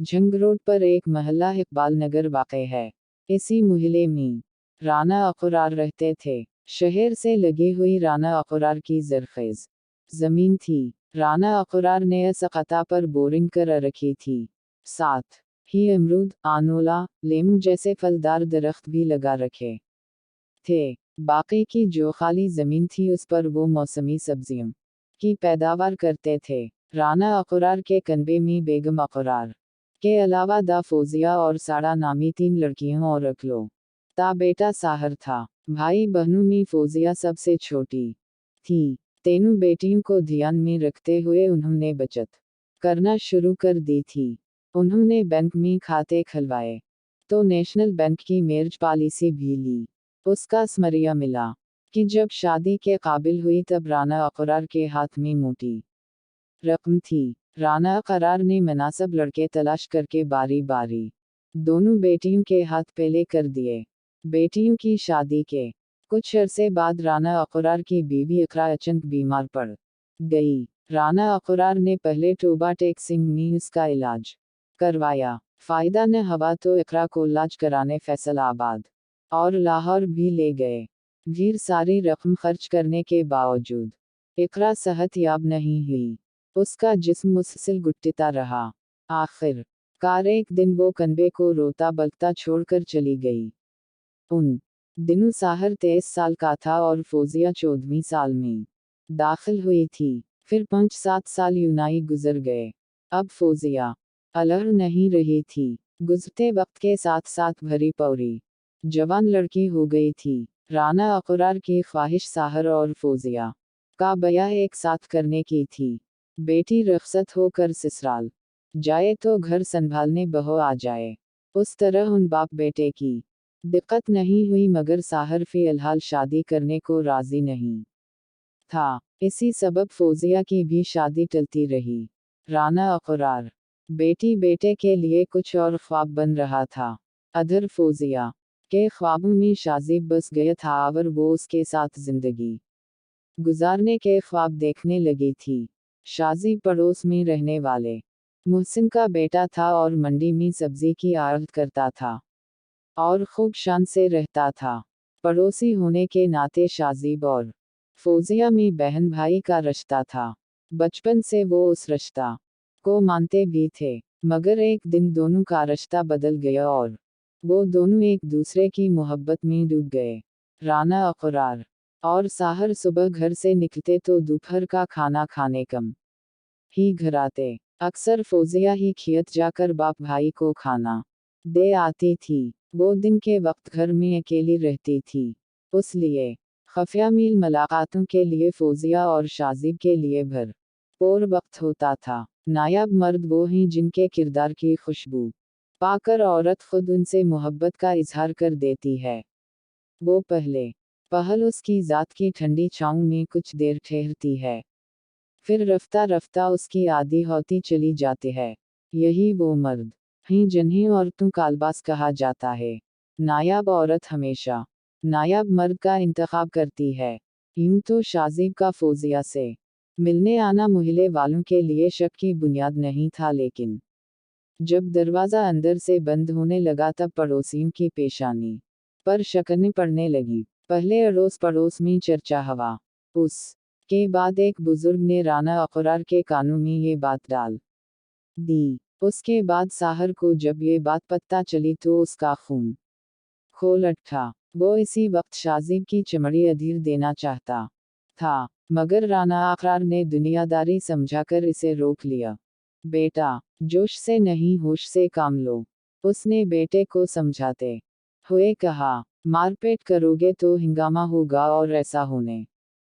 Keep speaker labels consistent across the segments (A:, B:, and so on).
A: Jhang road पर एक महल्ला इकबाल नगर वाक़ है। इसी मोहल्ले में राना अक़रार रहते थे। शहर से लगी हुई राना अक़रार की ज़रख़ेज़ ज़मीन थी। राना अक़रार ने इस क़ता पर बोरिंग कर रखी थी। साथ ही अमरूद, आनोला, लेमू जैसे फलदार दरख्त भी लगा रखे थे। बाकी की जो खाली ज़मीन थी उस पर वो मौसमी सब्जियों की पैदावार करते थे। राना अक़रार के कन्बे में बेगम अक़रार के अलावा दा फ़ौज़िया और साड़ा नामी 3 लड़कियों और इकलौता बेटा साहर था। भाई बहनों में फ़ौज़िया सबसे छोटी थी। तीनों बेटियों को ध्यान में रखते हुए उन्होंने बचत करना शुरू कर दी थी। उन्होंने बैंक में खाते खुलवाए तो नेशनल बैंक की मेर्ज पॉलिसी भी ली। उसका स्मरिया मिला कि जब शादी के काबिल हुई तब राना अक़रार के हाथ में मोटी रकम थी। राना अक़रार ने मुनासिब लड़के तलाश करके बारी बारी दोनों बेटियों के हाथ पहले कर दिए। बेटियों की शादी के कुछ अरसे बाद राना अक़रार की बीवी इक़रा अचानक बीमार पड़ गई। राना अक़रार ने पहले टोबा टेक सिंह में उसका इलाज करवाया। फ़ायदा न हुआ तो इक़रा को इलाज कराने फैसलाबाद और लाहौर भी ले गए। ढेर सारी रकम खर्च करने के बावजूद इक़रा सेहतयाब नहीं हुई। उसका जिस्म मुसलसल घुटता रहा। आखिर कार एक दिन वो कन्बे को रोता बलता छोड़कर चली गई। उन दिनों साहर 23 साल का था और फ़ौज़िया 14वीं साल में दाखिल हुई थी। फिर 5-7 साल यूनाही गुजर गए। अब फ़ौज़िया अलग नहीं रही थी। गुज़रते वक्त के साथ साथ भरी पौरी जवान लड़की हो गई थी। राना अक़रार की ख्वाहिश साहर और फ़ौज़िया का ब्याह एक साथ करने की थी। बेटी रुखसत होकर ससुराल जाए तो घर संभालने बहू आ जाए। उस तरह उन बाप बेटे की दिक्कत नहीं हुई मगर साहर फ़िलहाल शादी करने को राज़ी नहीं था। इसी सबब फ़ौज़िया की भी शादी टलती रही। राना अक़रार बेटी बेटे के लिए कुछ और ख्वाब बन रहा था। अधर फ़ौज़िया के ख्वाबों में शाज़ीब बस गया था और वो उसके साथ ज़िंदगी गुजारने के ख्वाब देखने लगी थी। शाज़ी पड़ोस में रहने वाले मुहसिन का बेटा था और मंडी में सब्जी की आड़त करता था और खूब शान से रहता था। पड़ोसी होने के नाते शाज़ीब और फ़ौज़िया में बहन भाई का रिश्ता था। बचपन से वो उस रिश्ता को मानते भी थे। मगर एक दिन दोनों का रिश्ता बदल गया और वो दोनों एक दूसरे की मोहब्बत में डूब गए। राना अक़रार और साहर सुबह घर से निकलते तो दोपहर का खाना खाने कम ही घर आते। अक्सर फ़ौज़िया ही खेत जाकर बाप भाई को खाना दे आती थी। वो दिन के वक्त घर में अकेली रहती थी। उसलिए खफिया मील मुलाकातों के लिए फ़ौज़िया और शाज़ीब के लिए भरपूर वक्त होता था। नायाब मर्द वो हैं जिनके किरदार की खुशबू पाकर औरत खुद उनसे मोहब्बत का इजहार कर देती है। वो पहल उसकी ज़ात की ठंडी छाँव में कुछ देर ठहरती है। फिर रफ्ता रफ्ता उसकी आदी होती चली जाती है। यही वो मर्द हैं जिन्हें औरतों का अल्बास कहा जाता है। नायाब औरत हमेशा नायाब मर्द का इंतखाब करती है। यूं तो शाज़ीब का फ़ौज़िया से मिलने आना मोहल्ले वालों के लिए शक की बुनियाद नहीं था, लेकिन जब दरवाज़ा अंदर से बंद होने लगा तब पड़ोसियों की पेशानी पर शक्लें पड़ने लगी। पहले अड़ोस पड़ोस में चर्चा हुआ। उस के बाद एक बुजुर्ग ने राना अक़रार के कानों में ये बात डाल दी। उसके बाद साहर को जब ये बात पता चली तो उसका खून खोल उठा। वो इसी वक्त शाज़ीब की चमड़ी अधीर देना चाहता था, मगर राना अक़रार ने दुनियादारी समझाकर इसे रोक लिया। बेटा, जोश से नहीं होश से काम लो, उसने बेटे को समझाते हुए कहा। मारपीट करोगे तो हंगामा होगा और ऐसा होने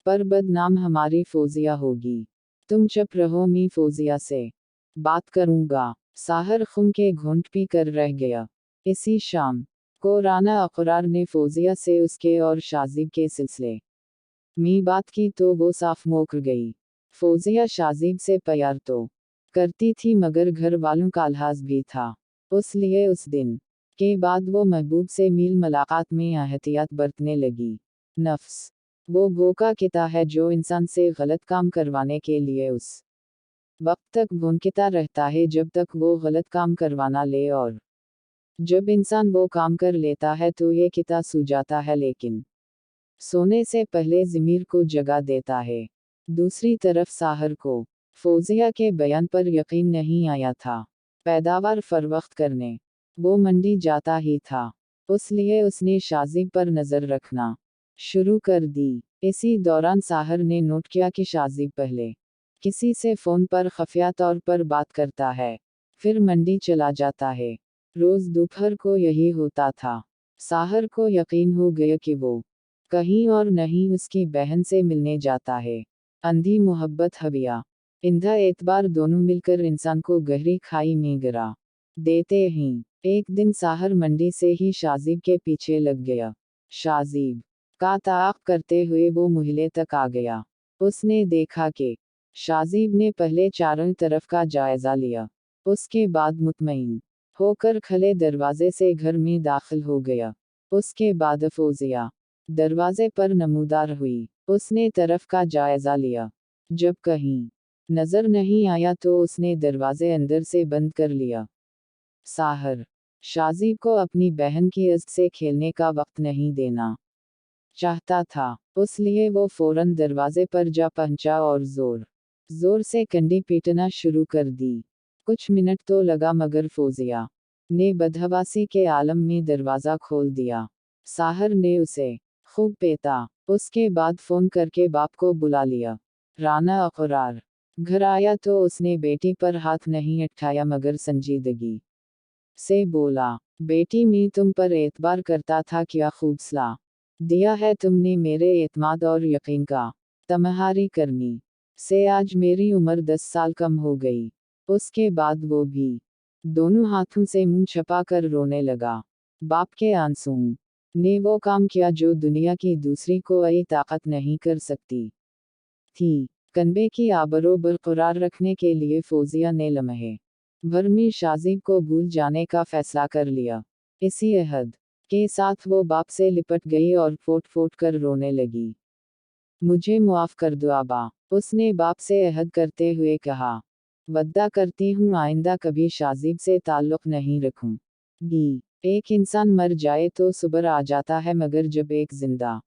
A: पर बदनाम हमारी फ़ौज़िया होगी। तुम चुप रहो, मैं फ़ौज़िया से बात करूँगा। साहर खून के घूंट पी कर रह गया। इसी शाम को राना अक़रार ने फ़ौज़िया से उसके और शाज़ीब के सिलसिले में बात की तो वो साफ मुकर गई। फ़ौज़िया शाज़ीब से प्यार तो करती थी मगर घर वालों का लिहाज़ भी था। उसलिए उस दिन के बाद वो महबूब से मील मुलाकात में एहतियात बरतने लगी। नफ्स वो भूखा किता है जो इंसान से गलत काम करवाने के लिए उस वक्त तक भौंकता रहता है जब तक वो गलत काम करवाना ले, और जब इंसान वो काम कर लेता है तो ये किता सो जाता है, लेकिन सोने से पहले ज़मीर को जगा देता है। दूसरी तरफ साहर को फौजिया के बयान पर यकीन नहीं आया था। पैदावार फरोख्त करने वो मंडी जाता ही था, इसलिए उसने शाजिब पर नज़र रखना शुरू कर दी। इसी दौरान साहर ने नोट किया कि शाजिब पहले किसी से फ़ोन पर खुफिया तौर पर बात करता है, फिर मंडी चला जाता है। रोज़ दोपहर को यही होता था। साहर को यकीन हो गया कि वो कहीं और नहीं उसकी बहन से मिलने जाता है। अंधी मोहब्बत हविया इंधा एतबार दोनों मिलकर इंसान को गहरी खाई में गिरा देते हैं। एक दिन साहर मंडी से ही शाजिब के पीछे लग गया। शाजिब का ताक़ करते हुए वो मुहल्ले तक आ गया। उसने देखा कि शाजिब ने पहले चारों तरफ का जायजा लिया, उसके बाद मुतमईन होकर खुले दरवाजे से घर में दाखिल हो गया। उसके बाद फौजिया दरवाजे पर नमूदार हुई। उसने तरफ का जायजा लिया। जब कहीं नजर नहीं आया तो उसने दरवाजे अंदर से बंद कर लिया। साहर शाजिब को अपनी बहन की इज्जत से खेलने का वक्त नहीं देना चाहता था, इसलिए वो फौरन दरवाजे पर जा पहुंचा और जोर जोर से कंडी पीटना शुरू कर दी। कुछ मिनट तो लगा, मगर फौजिया ने बदहवासी के आलम में दरवाज़ा खोल दिया। साहर ने उसे खूब पेटा। उसके बाद फ़ोन करके बाप को बुला लिया। राना अक़रार घर आया तो उसने बेटी पर हाथ नहीं उठाया, मगर संजीदगी से बोला, बेटी मैं तुम पर एतबार करता था, क्या खूब सलाह दिया है तुमने मेरे एतमाद और यकीन का। तुम्हारी करनी से आज मेरी उम्र 10 साल कम हो गई। उसके बाद वो भी दोनों हाथों से मुंह छपा कर रोने लगा। बाप के आंसुओं ने वो काम किया जो दुनिया की दूसरी कोई ताकत नहीं कर सकती थी। कन्बे की आबरो बरकरार रखने के लिए फौजिया ने लम्हे भर में शाजिब को भूल जाने का फैसला कर लिया। इसी अहद के साथ वो बाप से लिपट गई और फोट फोट कर रोने लगी। मुझे मुआफ़ कर दो आबा, उसने बाप से अहद करते हुए कहा। वद्दा करती हूँ आइंदा कभी शाजिब से ताल्लुक़ नहीं रखूंगी। एक इंसान मर जाए तो सब्र आ जाता है, मगर जब एक जिंदा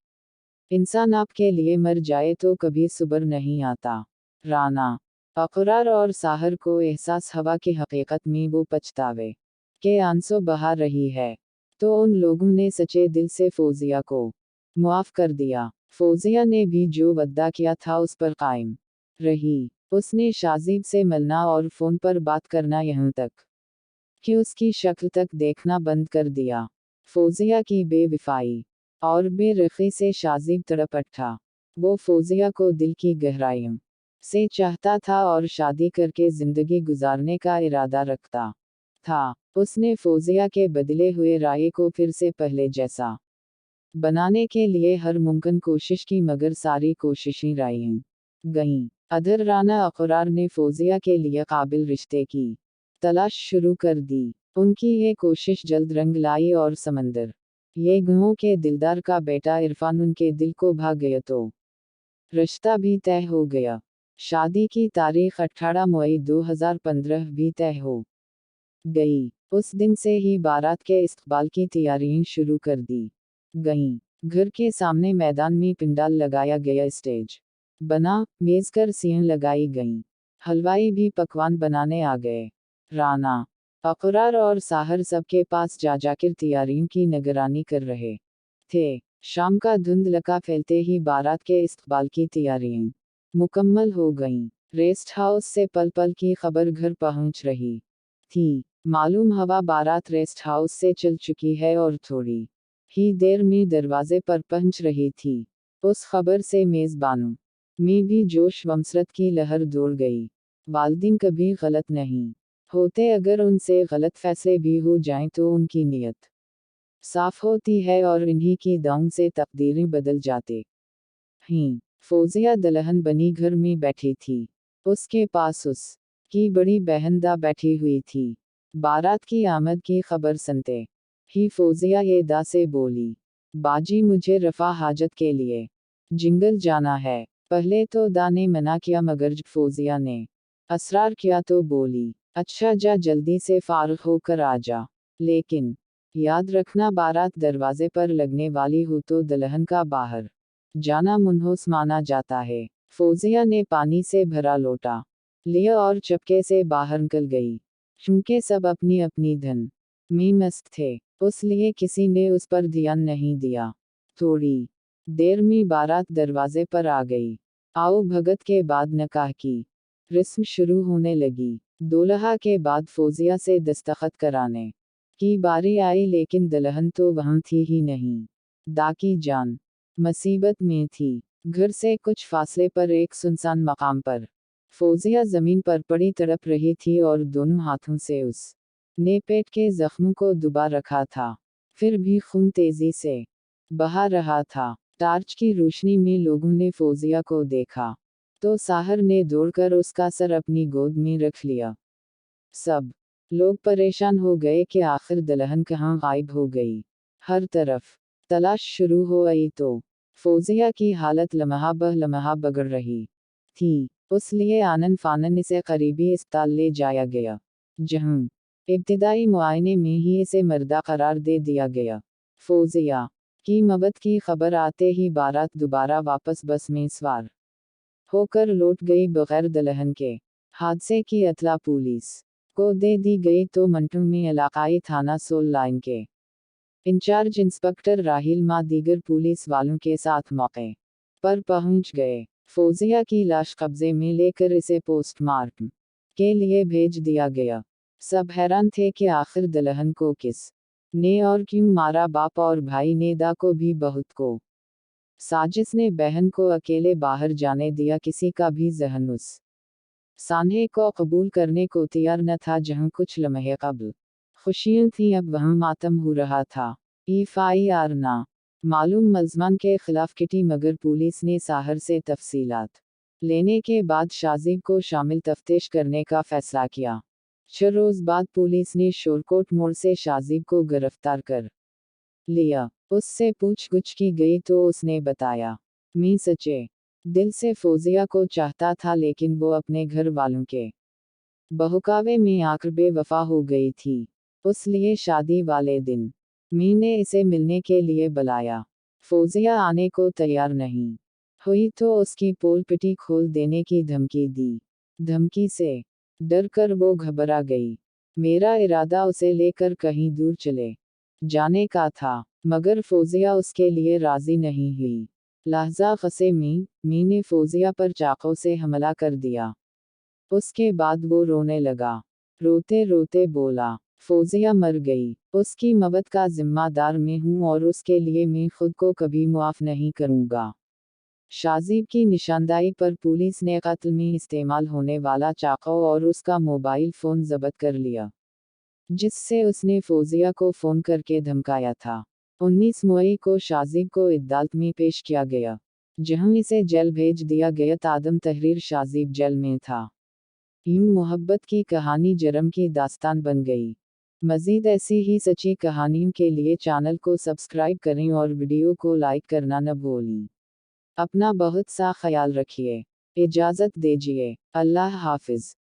A: इंसान आपके लिए मर जाए तो कभी सब्र नहीं आता। राना अक़रार और साहर को एहसास हुआ कि हकीकत में वो पछतावे के आंसू बहा रही है, तो उन लोगों ने सच्चे दिल से फौजिया को मुआफ़ कर दिया। फौजिया ने भी जो वद्दा किया था उस पर कायम रही। उसने शाजिब से मिलना और फ़ोन पर बात करना, यहाँ तक कि उसकी शक्ल तक देखना बंद कर दिया। फौजिया की बेवफाई और बेरखी से शाजिब तड़प उठा। वो फौजिया को दिल की गहराइयों से चाहता था और शादी करके जिंदगी गुजारने का इरादा रखता था। उसने फौजिया के बदले हुए राय को फिर से पहले जैसा बनाने के लिए हर मुमकिन कोशिश की, मगर सारी कोशिशें रायें गईं। अधर राना अक़रार ने फौजिया के लिए काबिल रिश्ते की तलाश शुरू कर दी। उनकी ये कोशिश जल्द रंग लाई और समंदर ये गुहों के दिलदार का बेटा इरफान उनके दिल को भा गया तो रिश्ता भी तय हो गया। शादी की तारीख 18 मई 2015 भी तय हो गई। उस दिन से ही बारात के इस्तकबाल की तैयारियां शुरू कर दी गईं। घर के सामने मैदान में पिंडाल लगाया गया, स्टेज बना, मेज कुर्सियां लगाई गईं। हलवाई भी पकवान बनाने आ गए। राना अक़रार और साहर सबके पास जा जाकर तैयारियों की निगरानी कर रहे थे। शाम का धुंधलका फैलते ही बारात के इस्तकबाल की तैयारियां मुकम्मल हो गईं। रेस्ट हाउस से पल पल की खबर घर पहुंच रही थी। मालूम हवा बारात रेस्ट हाउस से चल चुकी है और थोड़ी ही देर में दरवाजे पर पहुंच रही थी। उस खबर से मेज़बानों में भी जोश वमसरत की लहर दौड़ गई। वालिदैन कभी गलत नहीं होते, अगर उनसे गलत फैसले भी हो जाएं तो उनकी नीयत साफ होती है और इन्हीं की दाउन से तकदीरें बदल जाते हैं। फौजिया दुल्हन बनी घर में बैठी थी। उसके पास उस की बड़ी बहन दा बैठी हुई थी। बारात की आमद की खबर सुनते ही फौजिया ये दा से बोली, बाजी मुझे रफा हाजत के लिए जिंगल जाना है। पहले तो दा ने मना किया, मगर जब फौजिया ने اسرار کیا تو بولی، اچھا جا جلدی سے فارغ ہو کر آ جا، لیکن یاد رکھنا بارات دروازے پر لگنے والی ہو تو دلہن کا باہر جانا منحوس مانا جاتا ہے۔ فوزیہ نے پانی سے بھرا لوٹا لیا اور چپکے سے باہر نکل گئی، کیونکہ سب اپنی اپنی دھن میں مست تھے، اس لیے کسی نے اس پر دھیان نہیں دیا۔ تھوڑی دیر میں بارات دروازے پر آ گئی۔ آؤ بھگت کے بعد نکاح کی رسم شروع ہونے لگی۔ دولہا کے بعد فوزیہ سے دستخط کرانے کی باری آئی، لیکن دلہن تو وہاں تھی ہی نہیں۔ داکی جان مصیبت میں تھی۔ گھر سے کچھ فاصلے پر ایک سنسان مقام پر فوزیہ زمین پر پڑی تڑپ رہی تھی اور دونوں ہاتھوں سے اس نے پیٹ کے زخموں کو دبا رکھا تھا، پھر بھی خون تیزی سے بہا رہا تھا۔ ٹارچ کی روشنی میں لوگوں نے فوزیہ کو دیکھا تو ساحر نے دوڑ کر اس کا سر اپنی گود میں رکھ لیا۔ سب لوگ پریشان ہو گئے کہ آخر دلہن کہاں غائب ہو گئی۔ ہر طرف تلاش شروع ہو گئی تو فوزیہ کی حالت لمحہ بہ لمحہ بگڑ رہی تھی، اس لیے آنن فانن اسے قریبی اسپتال لے جایا گیا، جہاں ابتدائی معائنے میں ہی اسے مردہ قرار دے دیا گیا۔ فوزیہ کی موت کی خبر آتے ہی بارات دوبارہ واپس بس میں سوار ہو کر لوٹ گئی بغیر دلہن کے۔ حادثے کی اطلاع پولیس کو دے دی گئی تو منٹوں میں علاقائی تھانہ سول لائن کے انچارج انسپکٹر راہیل ماں دیگر پولیس والوں کے ساتھ موقع پر پہنچ گئے۔ فوزیہ کی لاش قبضے میں لے کر اسے پوسٹ مارٹم کے لیے بھیج دیا گیا۔ سب حیران تھے کہ آخر دلہن کو کس نے اور کیوں مارا۔ باپ اور بھائی نے دا کو بھی بہت کو ساجس نے بہن کو اکیلے باہر جانے دیا، کسی کا بھی ذہن اس سانحے کو قبول کرنے کو تیار نہ تھا جہاں کچھ لمحے قبل خوشیاں تھیں، اب وہاں ماتم ہو رہا تھا۔ FIR نہ معلوم ملزمان کے خلاف کٹی، مگر پولیس نے ساحر سے تفصیلات لینے کے بعد شازیب کو شامل تفتیش کرنے کا فیصلہ کیا۔ 6 روز بعد پولیس نے شورکوٹ موڑ سے شازیب کو گرفتار کر لیا۔ اس سے پوچھ گچھ کی گئی تو اس نے بتایا، میں سچے دل سے فوزیہ کو چاہتا تھا، لیکن وہ اپنے گھر والوں کے بہکاوے میں آ کر بے وفا ہو گئی تھی، اس لیے شادی والے دن میں نے اسے ملنے کے لیے بلایا۔ فوزیہ آنے کو تیار نہیں ہوئی تو اس کی پول پٹی کھول دینے کی دھمکی دی۔ دھمکی سے ڈر کر وہ گھبرا گئی۔ میرا ارادہ اسے لے کر کہیں دور چلے جانے کا تھا، مگر فوزیہ اس کے لیے راضی نہیں ہوئی۔ لہذا غصے میں نے فوزیہ پر چاقو سے حملہ کر دیا۔ اس کے بعد وہ رونے لگا، روتے روتے بولا، فوزیہ مر گئی، اس کی موت کا ذمہ دار میں ہوں اور اس کے لیے میں خود کو کبھی معاف نہیں کروں گا۔ شازیب کی نشاندہی پر پولیس نے قتل میں استعمال ہونے والا چاقو اور اس کا موبائل فون ضبط کر لیا، جس سے اس نے فوزیہ کو فون کر کے دھمکایا تھا۔ 19 مئی کو شازیب کو عدالت میں پیش کیا گیا، جہاں اسے جیل بھیج دیا گیا۔ تادم تحریر شازیب جیل میں تھا۔ یوں محبت کی کہانی جرم کی داستان بن گئی۔ مزید ایسی ہی سچی کہانیوں کے لیے چینل کو سبسکرائب کریں اور ویڈیو کو لائک کرنا نہ بھولیں۔ اپنا بہت سا خیال رکھیے۔ اجازت دیجیے۔ اللہ حافظ۔